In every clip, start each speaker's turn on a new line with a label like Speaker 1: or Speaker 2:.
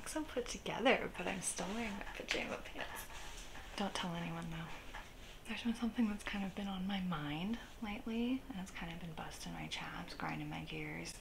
Speaker 1: look so put together, but I'm still wearing my pajama pants. Don't tell anyone though. There's been something that's kind of been on my mind lately, and it's kind of been busting my chops, grinding my gears,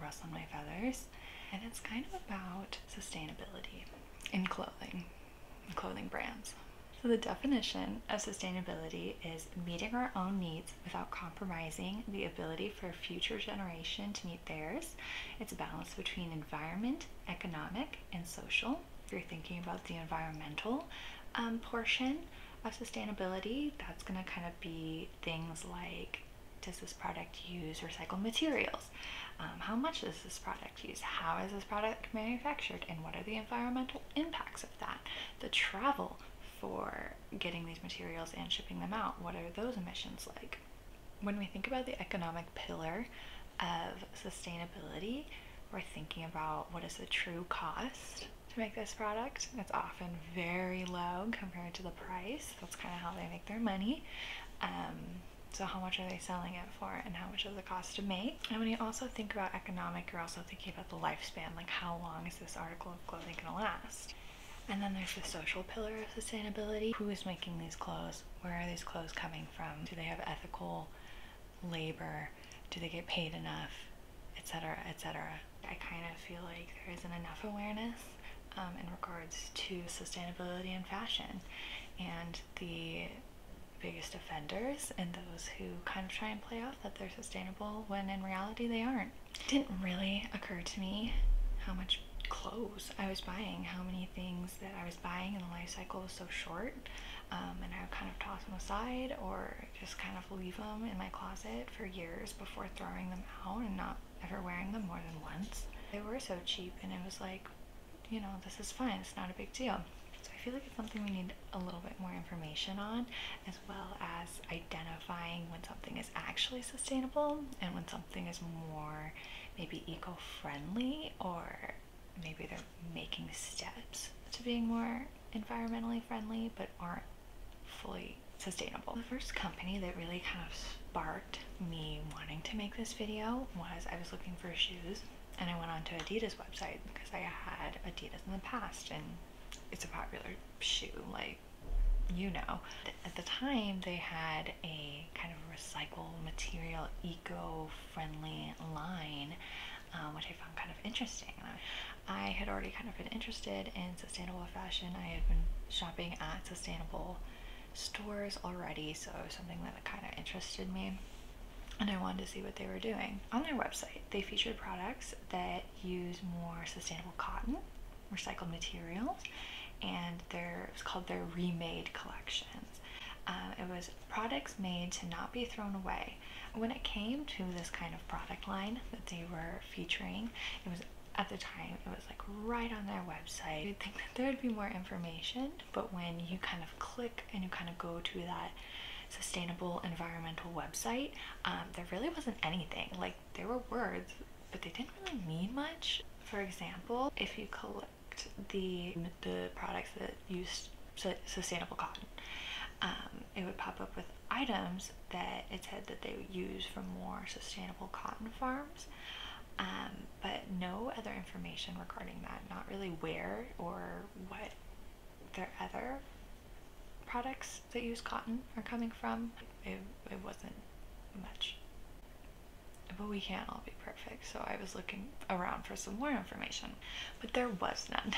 Speaker 1: rustling my feathers, and it's kind of about sustainability in clothing brands. So the definition of sustainability is meeting our own needs without compromising the ability for a future generation to meet theirs. It's a balance between environment, economic, and social. If you're thinking about the environmental portion of sustainability, that's going to kind of be things like, does this product use recycled materials? How much does this product use? How is this product manufactured? And what are the environmental impacts of that? The travel for getting these materials and shipping them out, what are those emissions like? When we think about the economic pillar of sustainability, we're thinking about what is the true cost to make this product. It's often very low compared to the price. That's kind of how they make their money. So how much are they selling it for, and how much does it cost to make? And when you also think about economic, you're also thinking about the lifespan, like how long is this article of clothing going to last? And then there's the social pillar of sustainability. Who is making these clothes? Where are these clothes coming from? Do they have ethical labor? Do they get paid enough? Etc., etc. I kind of feel like there isn't enough awareness in regards to sustainability in fashion, and the biggest offenders and those who kind of try and play off that they're sustainable when in reality they aren't. It didn't really occur to me how much clothes I was buying, how many things that I was buying and the life cycle was so short, and I would kind of toss them aside or just kind of leave them in my closet for years before throwing them out and not ever wearing them more than once. They were so cheap, and it was like, you know, this is fine, it's not a big deal. So I feel like it's something we need a little bit more information on, as well as identifying when something is actually sustainable and when something is more maybe eco-friendly, or maybe they're making steps to being more environmentally friendly but aren't fully sustainable. The first company that really kind of sparked me wanting to make this video was I was looking for shoes, and I went onto Adidas website because I had Adidas in the past, and it's a popular shoe, like, you know. At the time they had a kind of recycled material, eco-friendly line, which I found kind of interesting. I had already kind of been interested in sustainable fashion. I had been shopping at sustainable stores already, so it was something that kind of interested me, and I wanted to see what they were doing. On their website, they featured products that use more sustainable cotton, recycled materials, and it was called their Remade collections. It was products made to not be thrown away. When it came to this kind of product line that they were featuring, it was, at the time, it was like right on their website. You'd think that there would be more information, but when you kind of click and you kind of go to that sustainable environmental website, there really wasn't anything. Like, there were words, but they didn't really mean much. For example, if you collect the products that use sustainable cotton, it would pop up with items that it said that they would use from more sustainable cotton farms, but no other information regarding that. Not really where or what their other products that use cotton are coming from. It wasn't much. But we can't all be perfect, so I was looking around for some more information, but there was none.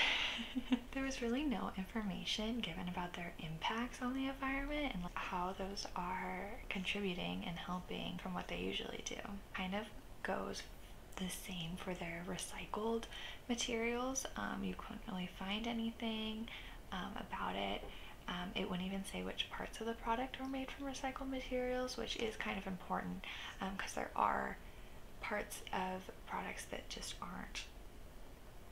Speaker 1: There was really no information given about their impacts on the environment and how those are contributing and helping from what they usually do. Kind of goes the same for their recycled materials. You couldn't really find anything about it. It wouldn't even say which parts of the product were made from recycled materials, which is kind of important because there are parts of products that just aren't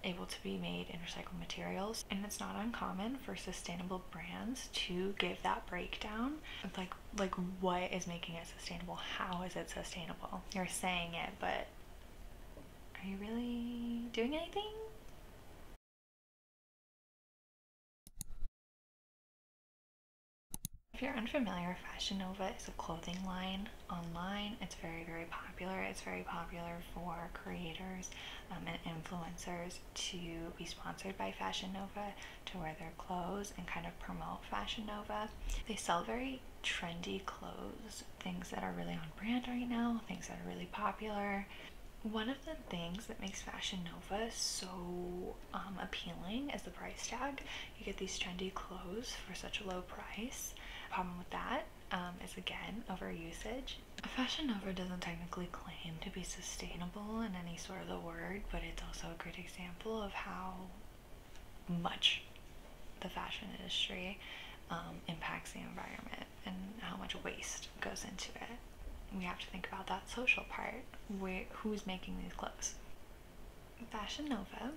Speaker 1: able to be made in recycled materials, and it's not uncommon for sustainable brands to give that breakdown of like what is making it sustainable, how is it sustainable. You're saying it, but are you really doing anything? If you're unfamiliar, Fashion Nova is a clothing line online. It's very, very popular. It's very popular for creators and influencers to be sponsored by Fashion Nova, to wear their clothes and kind of promote Fashion Nova. They sell very trendy clothes, things that are really on brand right now, things that are really popular. One of the things that makes Fashion Nova so appealing is the price tag. You get these trendy clothes for such a low price. The problem with that is, again, overusage. Fashion Nova doesn't technically claim to be sustainable in any sort of the word, but it's also a great example of how much the fashion industry impacts the environment and how much waste goes into it. We have to think about that social part. Who's making these clothes? Fashion Nova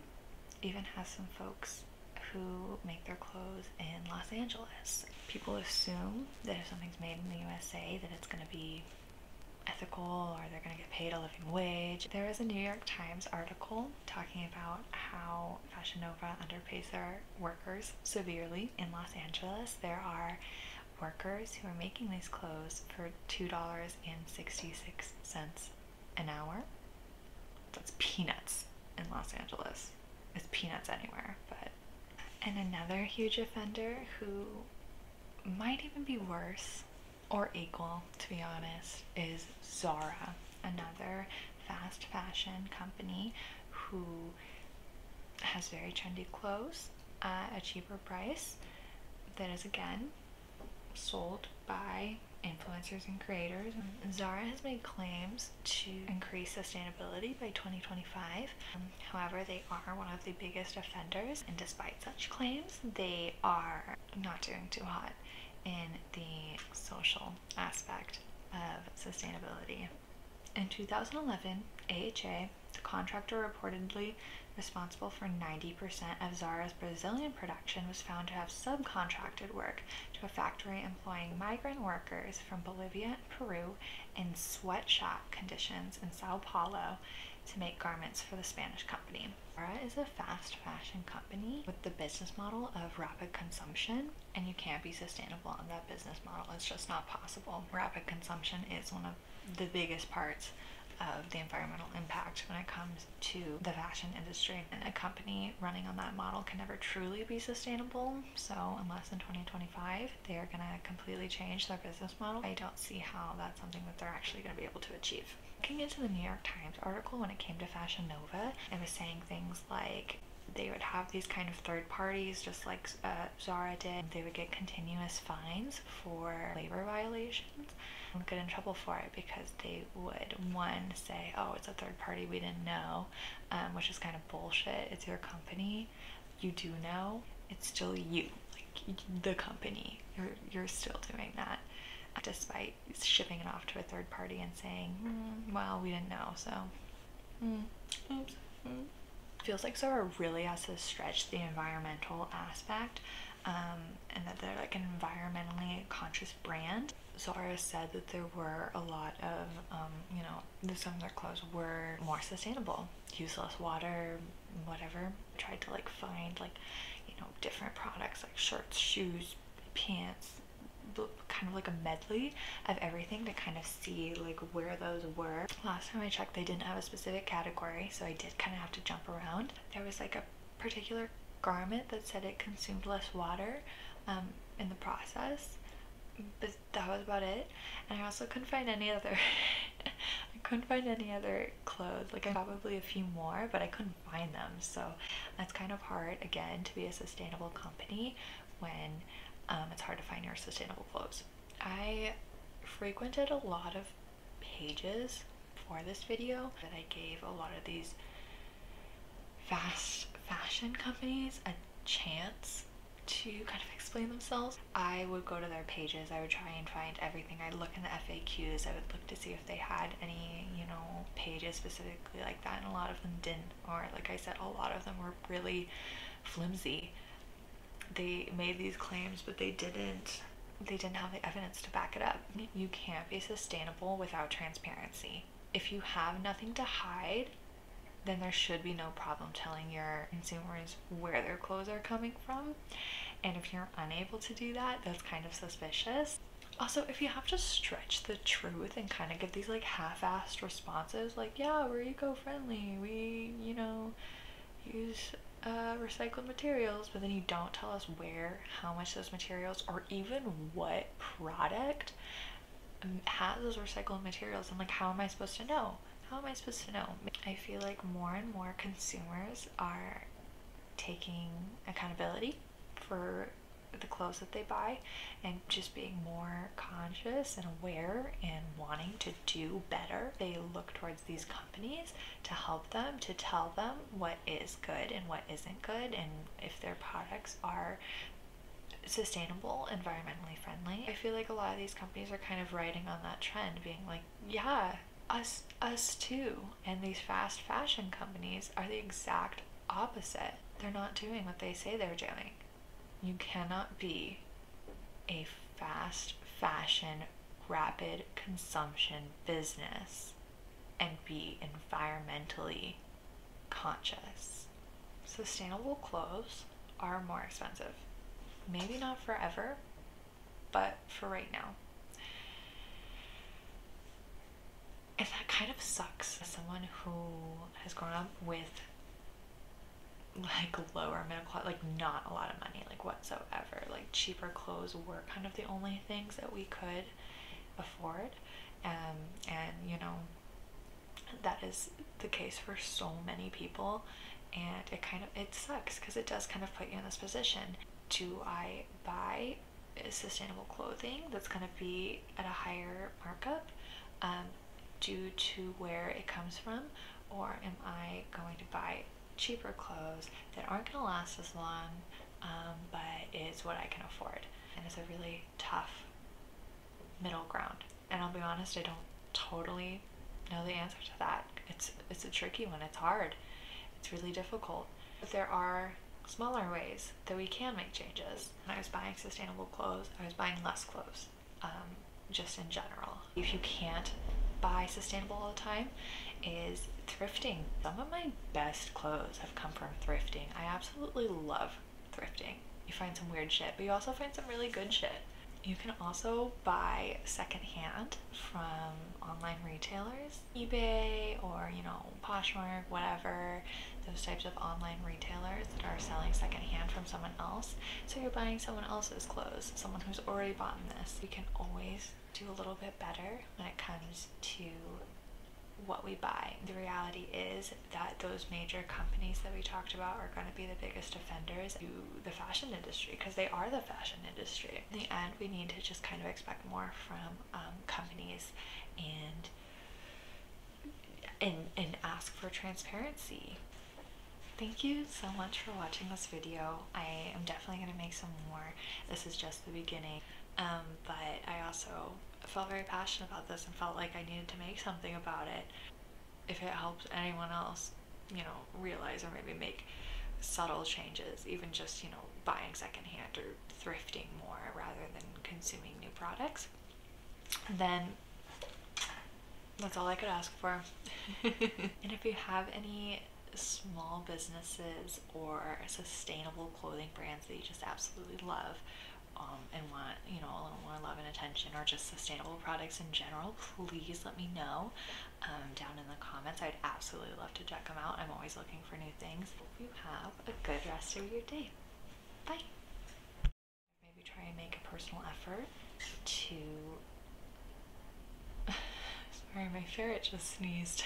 Speaker 1: even has some folks who make their clothes in Los Angeles. People assume that if something's made in the USA that it's going to be ethical or they're going to get paid a living wage. There is a New York Times article talking about how Fashion Nova underpays their workers severely in Los Angeles. There are workers who are making these clothes for $2.66 an hour. That's peanuts in Los Angeles. It's peanuts anywhere, but. And another huge offender who might even be worse or equal, to be honest, is Zara, another fast fashion company who has very trendy clothes at a cheaper price that is, again, sold by influencers and creators. Zara has made claims to increase sustainability by 2025. However, they are one of the biggest offenders, and despite such claims, they are not doing too hot in the social aspect of sustainability. In 2011, AHA, the contractor reportedly responsible for 90% of Zara's Brazilian production, was found to have subcontracted work to a factory employing migrant workers from Bolivia and Peru in sweatshop conditions in Sao Paulo to make garments for the Spanish company. Zara is a fast fashion company with the business model of rapid consumption, and you can't be sustainable on that business model. It's just not possible. Rapid consumption is one of the biggest parts of the environmental impact when it comes to the fashion industry, and a company running on that model can never truly be sustainable. So unless in 2025 they are going to completely change their business model, I don't see how that's something that they're actually going to be able to achieve. Looking into the New York Times article when it came to Fashion Nova, it was saying things like they would have these kind of third parties, just like Zara did. They would get continuous fines for labor violations and get in trouble for it because they would, one, say, oh, it's a third party, we didn't know, which is kind of bullshit. It's your company. You do know. It's still you, like the company. You're still doing that, despite shipping it off to a third party and saying, well, we didn't know, so oops. Feels like Zara really has to stretch the environmental aspect, and that they're like an environmentally conscious brand. Zara said that there were a lot of, some of their clothes were more sustainable, use less water, whatever. Tried to find different products like shirts, shoes, pants, kind of like a medley of everything to kind of see where those were. Last time I checked, they didn't have a specific category, so I did kind of have to jump around. There was a particular garment that said it consumed less water in the process, but that was about it. And I also couldn't find any other clothes. Probably a few more, but I couldn't find them. So that's kind of hard, again, to be a sustainable company when it's hard to find your sustainable clothes. I frequented a lot of pages for this video that I gave a lot of these fast fashion companies a chance to kind of explain themselves. I would go to their pages, I would try and find everything. I'd look in the FAQs, I would look to see if they had any, pages specifically like that, and a lot of them didn't, or like I said, a lot of them were really flimsy. They made these claims, but they didn't have the evidence to back it up. You can't be sustainable without transparency. If you have nothing to hide, then there should be no problem telling your consumers where their clothes are coming from. And if you're unable to do that, that's kind of suspicious. Also, if you have to stretch the truth and kind of give these like half-assed responses, like, yeah, we're eco-friendly, we, you know, use recycled materials, but then you don't tell us where, how much those materials, or even what product has those recycled materials. I'm like, how am I supposed to know? How am I supposed to know? I feel like more and more consumers are taking accountability for the clothes that they buy and just being more conscious and aware and wanting to do better. They look towards these companies to help them, to tell them what is good and what isn't good, and if their products are sustainable, environmentally friendly. I feel like a lot of these companies are kind of riding on that trend, being like, yeah, us too. And these fast fashion companies are the exact opposite. They're not doing what they say they're doing. You cannot be a fast fashion, rapid consumption business and be environmentally conscious. Sustainable clothes are more expensive. Maybe not forever, but for right now. And that kind of sucks. As someone who has grown up with like lower middle class, like not a lot of money, like whatsoever, like cheaper clothes were kind of the only things that we could afford, and you know, that is the case for so many people, and it sucks because it does kind of put you in this position. Do I buy sustainable clothing that's going to be at a higher markup due to where it comes from, or am I going to buy cheaper clothes that aren't going to last as long, but is what I can afford? And it's a really tough middle ground. And I'll be honest, I don't totally know the answer to that. It's a tricky one. It's hard. It's really difficult. But there are smaller ways that we can make changes. When I was buying sustainable clothes, I was buying less clothes, just in general. If you can't buy sustainable all the time, is thrifting. Some of my best clothes have come from thrifting. I absolutely love thrifting. You find some weird shit, but you also find some really good shit. You can also buy secondhand from online retailers, eBay or, you know, Poshmark, whatever, those types of online retailers that are selling secondhand from someone else. So you're buying someone else's clothes, someone who's already bought this. We can always do a little bit better when it comes to what we buy. The reality is that those major companies that we talked about are going to be the biggest offenders to the fashion industry, because they are the fashion industry. In the end, we need to just kind of expect more from companies and ask for transparency. Thank you so much for watching this video. I am definitely going to make some more. This is just the beginning, but I also felt very passionate about this and felt like I needed to make something about it. If it helps anyone else, you know, realize or maybe make subtle changes, even just, you know, buying secondhand or thrifting more rather than consuming new products, then that's all I could ask for. And if you have any small businesses or sustainable clothing brands that you just absolutely love, and want, you know, a little more love and attention, or just sustainable products in general, please let me know down in the comments. I'd absolutely love to check them out. I'm always looking for new things. Hope you have a good rest of your day. Bye. Maybe try and make a personal effort to sorry, my ferret just sneezed.